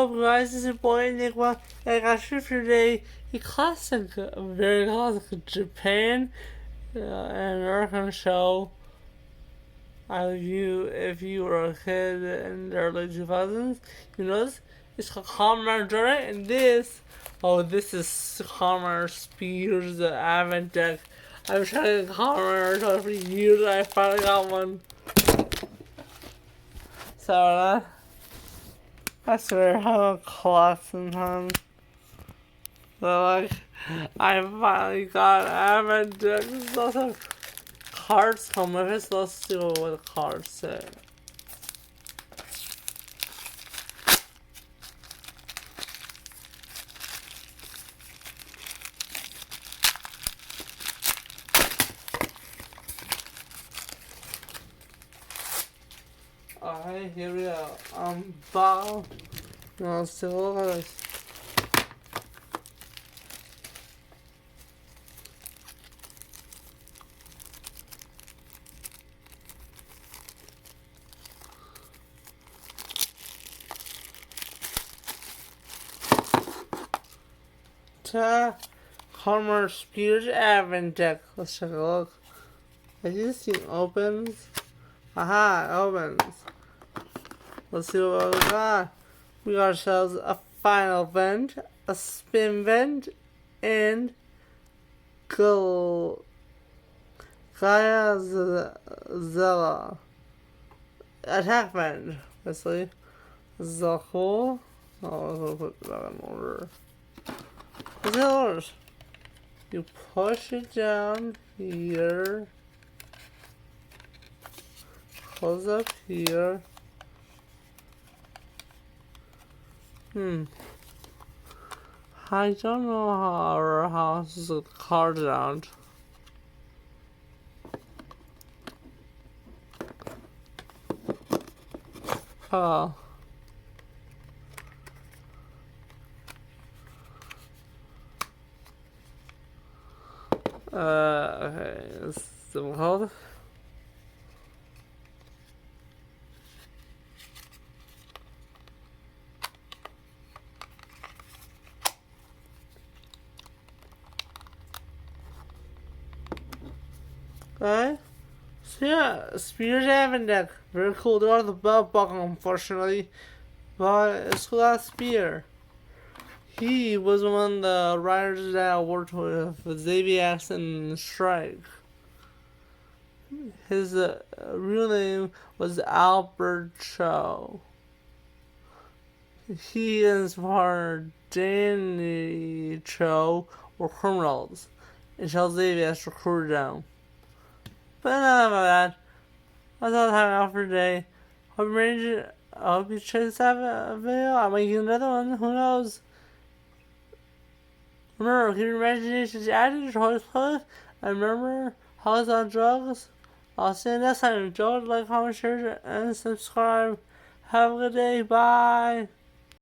up, guys? This is your boy Enigma. I got here for today a classic, a very classic Japan and American show. If you were a kid in the early 2000s, you know this. It's called Kamen Rider, and this is Kamen Spears Advent Deck. I've been trying to get Kamen Rider for years, and I finally got one. So, I swear, how a clock sometimes. But I finally got Advent Deck. There's lots of cards come with it, so let's see what the cards say. Alright, here we go. Bob. Now let's take a look at this. Kamen Spears Advent Deck. Let's take a look. I think this thing opens. Aha, it opens. Let's see what we got. We got ourselves a final vent, a spin vent, and Gaia Zella attack vent. Basically, this is all cool. Oh, I'm gonna put that in order. What's the orders? You push it down here. Close up here. I don't know how to put the cards out. Oh. Okay, this is difficult. Okay, so yeah, Spears Advent Deck, very cool. They are the belt buckle, unfortunately, but it's cool that Spear. He was one of the riders that I worked with Xavier and Strike. His real name was Albert Cho. He and his partner Danny Cho were criminals, and Charles Xavier recruited them. But enough of that. That's all the time out for today. I hope you check this out video. I might get another one. Who knows? Remember, keep your imagination active, your toys, and remember, how's on drugs? I'll see you next time. Don't like, comment, share, and subscribe. Have a good day. Bye.